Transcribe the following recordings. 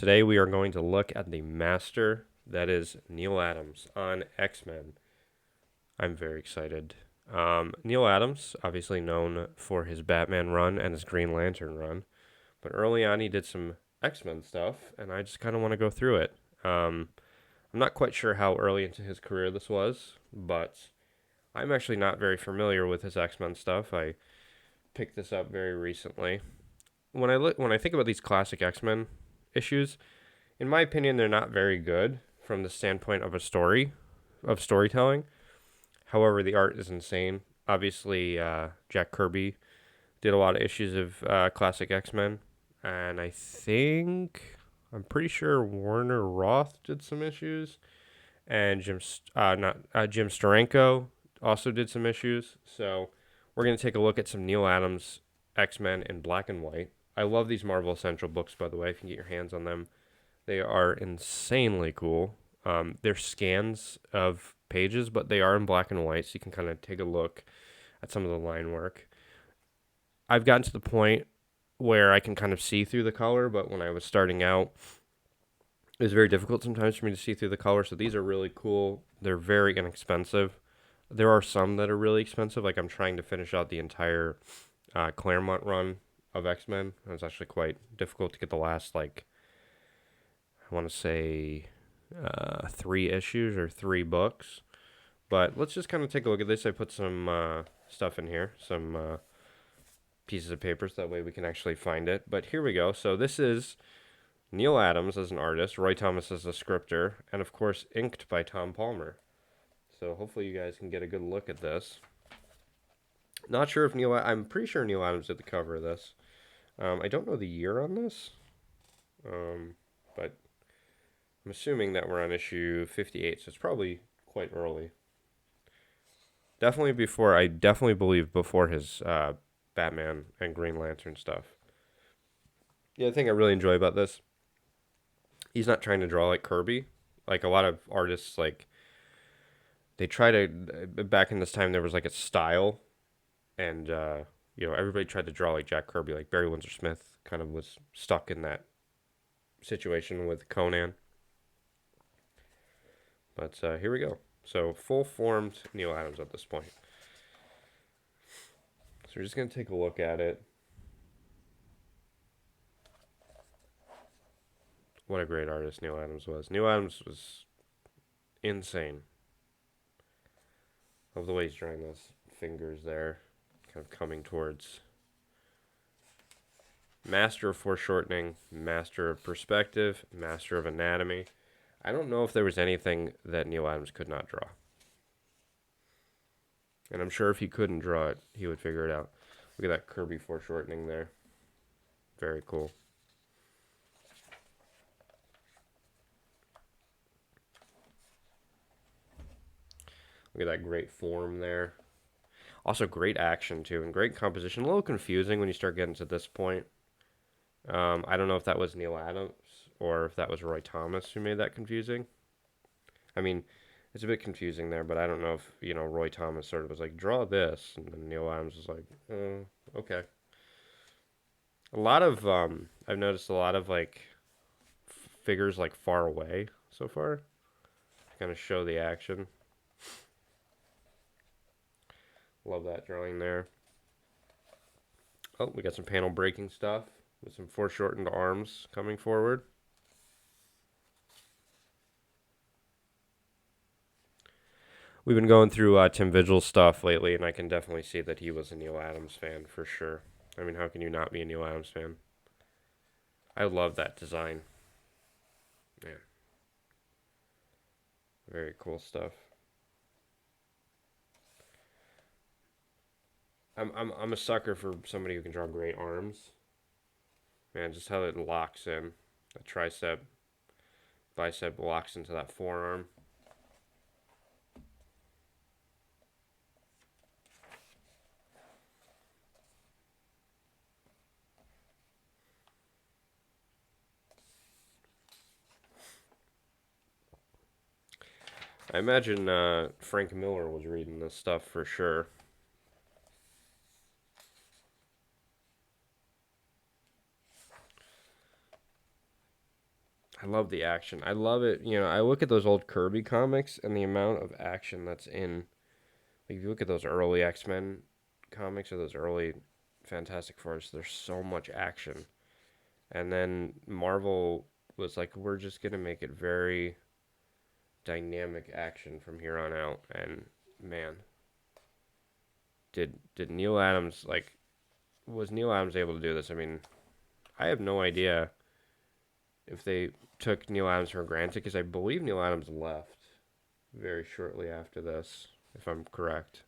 Today we are going to look at the master that is Neal Adams on X-Men. I'm very excited. Neal Adams, obviously known for his Batman run and his Green Lantern run, but early on he did some X-Men stuff, and I just kind of want to go through it. I'm not quite sure how early into his career this was, but I'm actually not very familiar with his X-Men stuff. I picked this up very recently. When I think about these classic X-Men issues, in my opinion, they're not very good from the standpoint of storytelling. However, the art is insane. Obviously, Jack Kirby did a lot of issues of classic X-Men, and I'm pretty sure Warner Roth did some issues, and Jim Steranko also did some issues. So we're gonna take a look at some Neal Adams X-Men in black and white. I love these Marvel Essential books, by the way. If you can get your hands on them, they are insanely cool. They're scans of pages, but they are in black and white, so you can kind of take a look at some of the line work. I've gotten to the point where I can kind of see through the color, but when I was starting out, it was very difficult sometimes for me to see through the color, so these are really cool. They're very inexpensive. There are some that are really expensive, like I'm trying to finish out the entire Claremont run of X-Men. It was actually quite difficult to get the last, I want to say 3 issues or 3 books. But let's just kind of take a look at this. I put some stuff in here, some pieces of paper, so that way we can actually find it. But here we go. So this is Neal Adams as an artist, Roy Thomas as a scripter, and of course inked by Tom Palmer. So hopefully you guys can get a good look at this. Not sure if I'm pretty sure Neal Adams did the cover of this. I don't know the year on this, but I'm assuming that we're on issue 58, so it's probably quite early. I definitely believe before his Batman and Green Lantern stuff. Yeah, the thing I really enjoy about this, he's not trying to draw like Kirby. Like a lot of artists, they try to, back in this time, there was like a style, and, everybody tried to draw like Jack Kirby. Like Barry Windsor Smith kind of was stuck in that situation with Conan. But here we go. So full-formed Neal Adams at this point. So we're just going to take a look at it. What a great artist Neal Adams was. Neal Adams was insane. Love the way he's drawing those fingers there. Kind of coming towards. Master of foreshortening, master of perspective, master of anatomy. I don't know if there was anything that Neal Adams could not draw. And I'm sure if he couldn't draw it, he would figure it out. Look at that Kirby foreshortening there. Very cool. Look at that great form there. Also great action too, and great composition. A little confusing when you start getting to this point. I don't know if that was Neal Adams or if that was Roy Thomas who made that confusing. I mean, it's a bit confusing there, but I don't know if, Roy Thomas sort of was like, draw this, and then Neal Adams was like, okay. I've noticed a lot of, figures, far away so far. Kind of show the action. Love that drawing there. Oh, we got some panel breaking stuff with some foreshortened arms coming forward. We've been going through Tim Vigil's stuff lately, and I can definitely see that he was a Neal Adams fan for sure. I mean, how can you not be a Neal Adams fan? I love that design. Yeah. Very cool stuff. I'm a sucker for somebody who can draw great arms. Man, just how it locks in. The tricep, bicep locks into that forearm. I imagine Frank Miller was reading this stuff for sure. I love the action. I love it. You know, I look at those old Kirby comics and the amount of action that's in. Like, if you look at those early X-Men comics or those early Fantastic Fours, there's so much action. And then Marvel was like, we're just gonna make it very dynamic action from here on out. And man, did Neal Adams like was Neal Adams able to do this? I mean, I have no idea if they took Neal Adams for granted because I believe Neal Adams left very shortly after this, if I'm correct.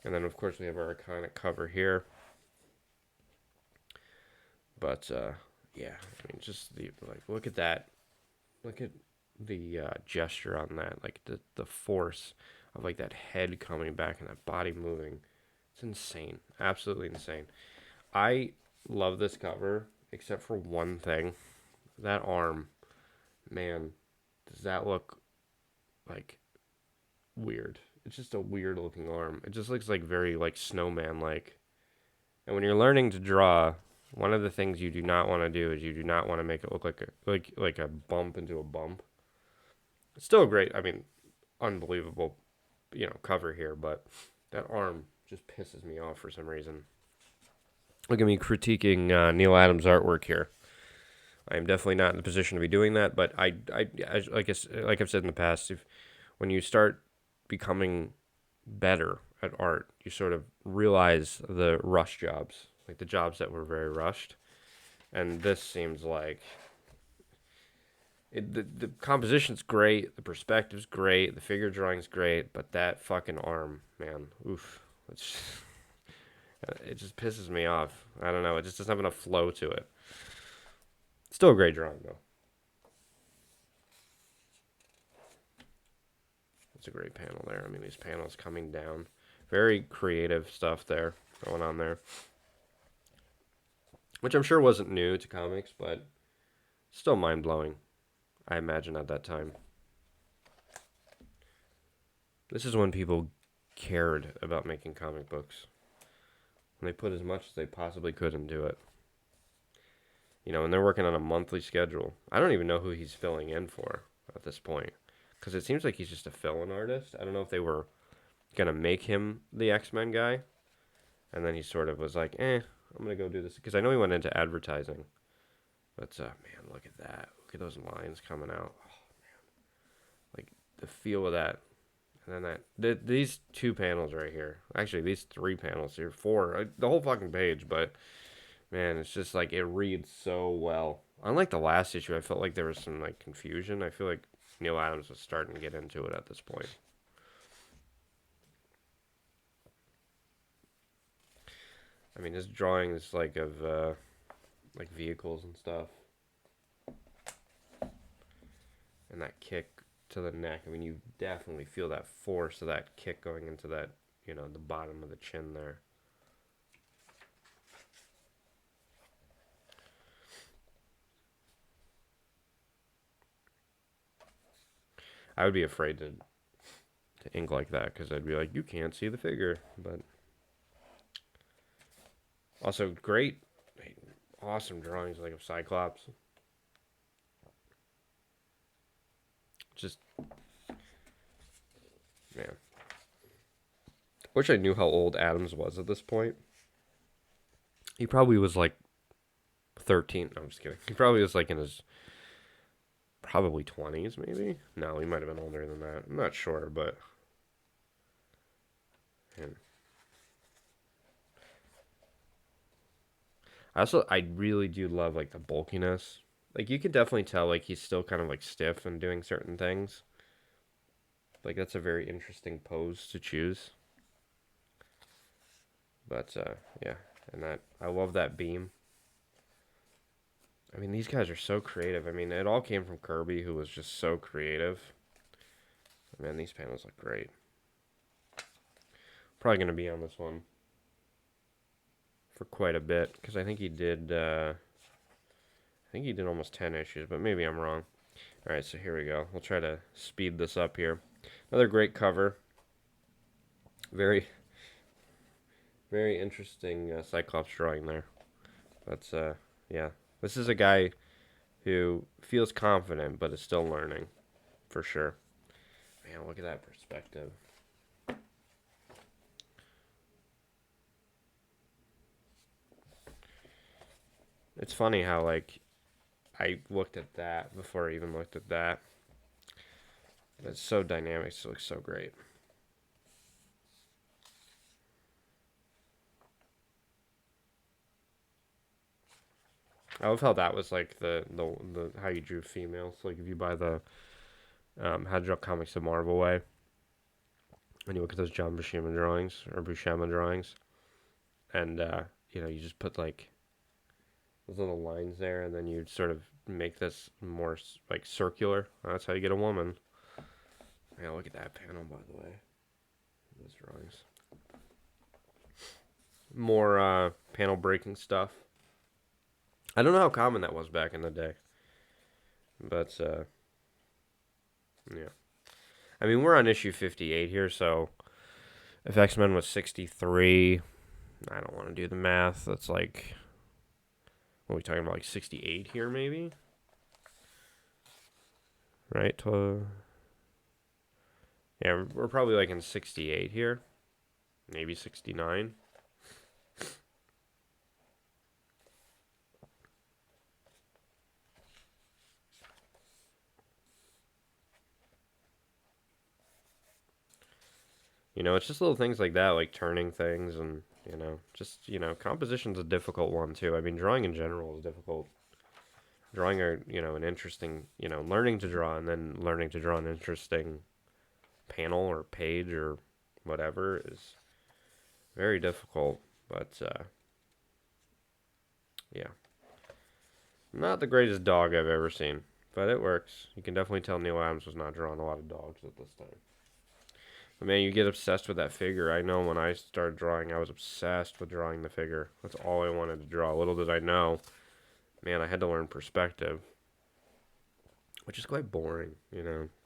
And then of course we have our iconic cover here. But yeah, I mean, just the like, look at that, look at the gesture on that, like the force of like that head coming back and that body moving. It's insane, absolutely insane. I love this cover except for one thing. That arm, man, does that look like weird? It's just a weird looking arm. It just looks like very like snowman like. And when you're learning to draw, one of the things you do not want to do is you do not want to make it look like a bump into a bump. It's still great. I mean, unbelievable, cover here, but that arm just pisses me off for some reason. Look at me critiquing Neal Adams' artwork here. I am definitely not in the position to be doing that, but like I've said in the past, if when you start becoming better at art, you sort of realize the rush jobs, like the jobs that were very rushed, and this seems like the composition's great, the perspective's great, the figure drawing's great, but that fucking arm, man, oof, it just pisses me off. I don't know, it just doesn't have enough flow to it. Still a great drawing though. It's a great panel there. I mean, these panels coming down, very creative stuff there going on there, which I'm sure wasn't new to comics, but still mind blowing. I imagine at that time. This is when people cared about making comic books. When they put as much as they possibly could into it. And they're working on a monthly schedule. I don't even know who he's filling in for at this point. Because it seems like he's just a fill-in artist. I don't know if they were going to make him the X-Men guy. And then he sort of was like, I'm going to go do this. Because I know he went into advertising. But, man, look at that. Look at those lines coming out. Oh, man. Like, the feel of that. And then these two panels right here. Actually, these three panels here. Four. The whole fucking page, but... Man, it's just like it reads so well. Unlike the last issue, I felt like there was some like confusion. I feel like Neal Adams was starting to get into it at this point. I mean, his drawings like of like vehicles and stuff, and that kick to the neck. I mean, you definitely feel that force of that kick going into that, the bottom of the chin there. I would be afraid to ink like that because I'd be like, you can't see the figure. But also great, awesome drawings like of Cyclops. Just, man. Wish I knew how old Adams was at this point. He probably was like 13. No, I'm just kidding. He probably was like in his probably 20s, maybe. No, he might have been older than that. I'm not sure, but man. I really do love like the bulkiness. Like you could definitely tell like he's still kind of like stiff and doing certain things. Like that's a very interesting pose to choose. But yeah, and that I love that beam. I mean, these guys are so creative. I mean, it all came from Kirby, who was just so creative. Man, these panels look great. Probably going to be on this one for quite a bit, because I think he did almost 10 issues, but maybe I'm wrong. Alright, so here we go. We'll try to speed this up here. Another great cover. Very, very interesting Cyclops drawing there. That's, yeah. This is a guy who feels confident but is still learning, for sure. Man, look at that perspective. It's funny how, like, I looked at that before I even looked at that. It's so dynamic. It looks so great. I love how that was like the how you drew females. Like if you buy the How to Draw Comics the Marvel way, and you look at those John Buscema drawings or Buscema drawings, and you just put like those little lines there, and then you sort of make this more like circular. That's how you get a woman. Yeah, look at that panel, by the way. Those drawings. More panel breaking stuff. I don't know how common that was back in the day, but yeah. I mean, we're on issue 58 here, so if X-Men was 63, I don't want to do the math. That's like, what are we talking about, like 68 here, maybe? Right? Yeah, we're probably like in 68 here. Maybe 69. It's just little things like that, like turning things and, composition's a difficult one, too. I mean, drawing in general is difficult. Drawing an interesting, learning to draw and then learning to draw an interesting panel or page or whatever is very difficult. But, yeah. Not the greatest dog I've ever seen, but it works. You can definitely tell Neal Adams was not drawing a lot of dogs at this time. But man, you get obsessed with that figure. I know when I started drawing, I was obsessed with drawing the figure. That's all I wanted to draw. Little did I know, man, I had to learn perspective, which is quite boring,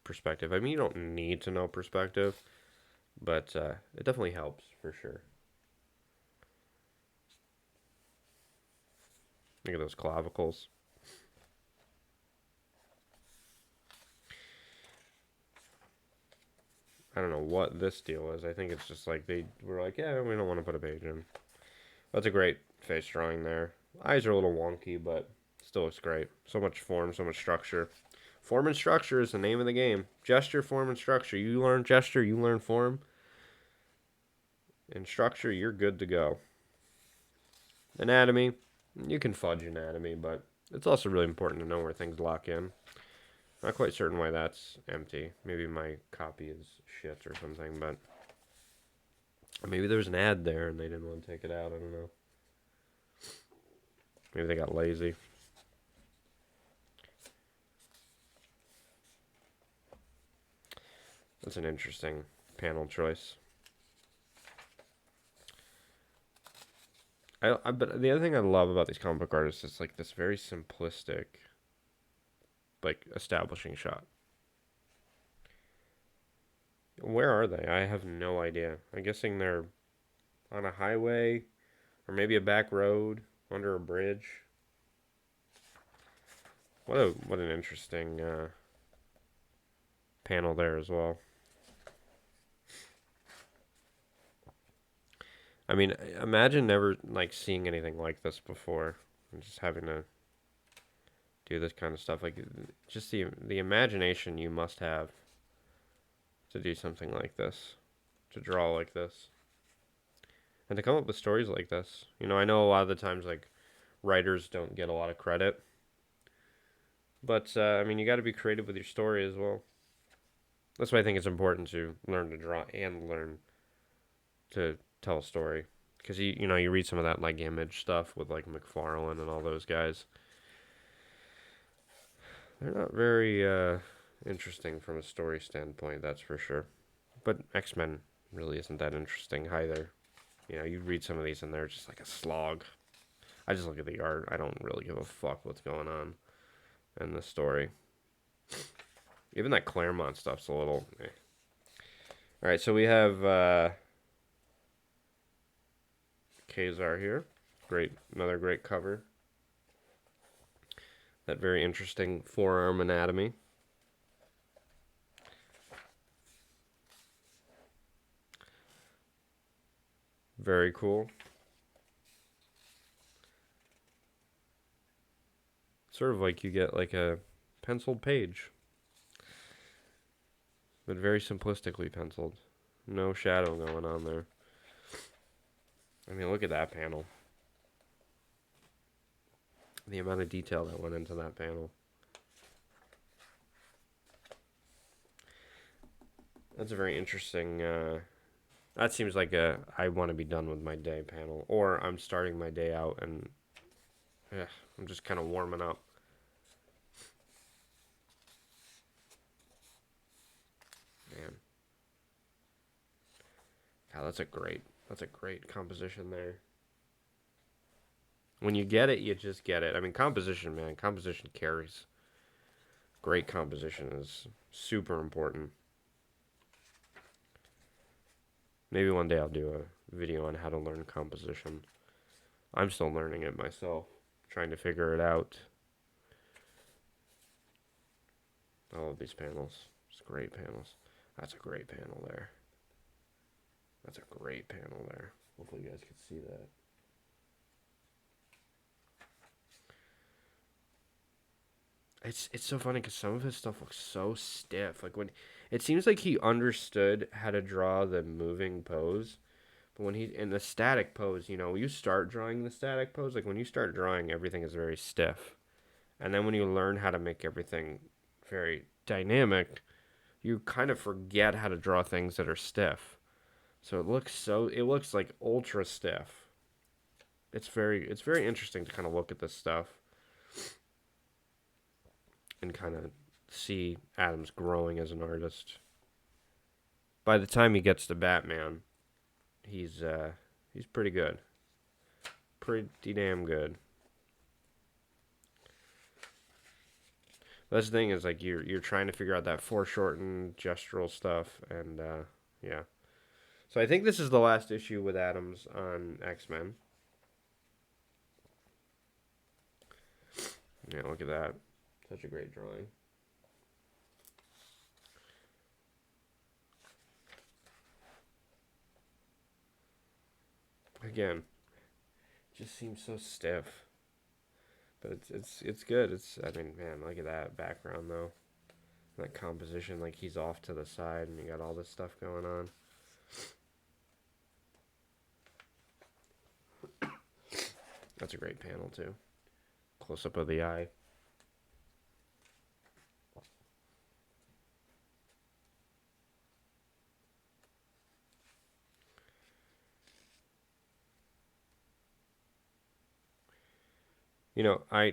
perspective. I mean, you don't need to know perspective, but it definitely helps for sure. Look at those clavicles. I don't know what this deal is. I think it's just like they were like, yeah, we don't want to put a page in. That's a great face drawing there. Eyes are a little wonky, but still looks great. So much form, so much structure. Form and structure is the name of the game. Gesture, form, and structure. You learn gesture, you learn form. And structure, you're good to go. Anatomy, you can fudge anatomy, but it's also really important to know where things lock in. Not quite certain why that's empty. Maybe my copy is shit or something, but maybe there's an ad there and they didn't want to take it out. I don't know. Maybe they got lazy. That's an interesting panel choice. But the other thing I love about these comic book artists is like this very simplistic, like establishing shot. Where are they? I have no idea. I'm guessing they're on a highway or maybe a back road under a bridge. What an interesting panel there as well. I mean, imagine never like seeing anything like this before and just having to do this kind of stuff. Like just the imagination you must have to do something like this, to draw like this, and to come up with stories like this. I know a lot of the times like writers don't get a lot of credit, but I mean, you got to be creative with your story as well. That's why I think it's important to learn to draw and learn to tell a story, because you read some of that like image stuff with like McFarlane and all those guys. They're not very interesting from a story standpoint, that's for sure. But X-Men really isn't that interesting either. You read some of these and they're just like a slog. I just look at the art. I don't really give a fuck what's going on in the story. Even that Claremont stuff's a little... eh. Alright, so we have Kazar here. Another great cover. That very interesting forearm anatomy. Very cool. Sort of like you get like a penciled page, but very simplistically penciled. No shadow going on there. I mean, look at that panel. The amount of detail that went into that panel. That's a very interesting, that seems like a I want to be done with my day panel. Or I'm starting my day out and I'm just kind of warming up. Man. God, that's a great composition there. When you get it, you just get it. I mean, composition, man, composition carries. Great composition is super important. Maybe one day I'll do a video on how to learn composition. I'm still learning it myself, trying to figure it out. I love these panels. It's great panels. That's a great panel there. That's a great panel there. Hopefully you guys can see that. It's so funny because some of his stuff looks so stiff. Like when it seems like he understood how to draw the moving pose, but when he in the static pose, you start drawing the static pose. Like when you start drawing, everything is very stiff, and then when you learn how to make everything very dynamic, you kind of forget how to draw things that are stiff. So it looks like ultra stiff. It's very interesting to kind of look at this stuff and kind of see Adams growing as an artist. By the time he gets to Batman, he's pretty good. Pretty damn good. That's the thing is like you're trying to figure out that foreshortened gestural stuff and yeah. So I think this is the last issue with Adams on X-Men. Yeah, look at that. Such a great drawing. Again, just seems so stiff. But it's good. I mean, man, look at that background though. That composition, like he's off to the side and you got all this stuff going on. That's a great panel too. Close up of the eye.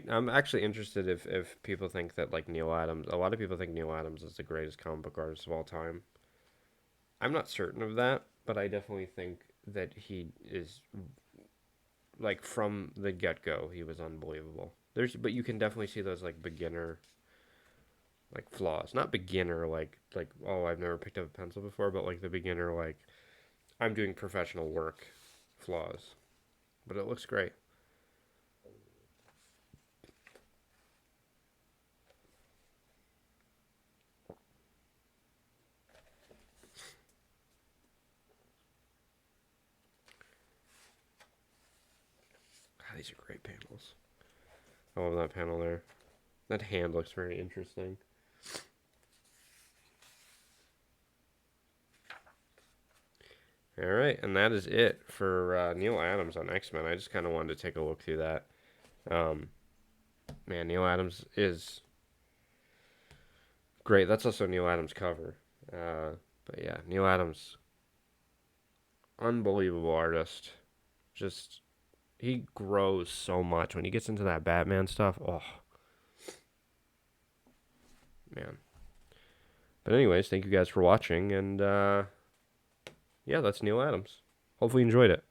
I'm actually interested if people think that like Neal Adams, a lot of people think Neal Adams is the greatest comic book artist of all time. I'm not certain of that, but I definitely think that he is like from the get go, he was unbelievable. But you can definitely see those like beginner like flaws. Not beginner like oh I've never picked up a pencil before, but like the beginner like I'm doing professional work flaws. But it looks great. God, these are great panels. I love that panel there. That hand looks very interesting. All right, and that is it for Neal Adams on X-Men. I just kind of wanted to take a look through that. Man, Neal Adams is great. That's also Neal Adams' cover. But yeah, Neal Adams, unbelievable artist. Just he grows so much when he gets into that Batman stuff. Oh, man. But anyways, thank you guys for watching, and yeah, that's Neal Adams. Hopefully you enjoyed it.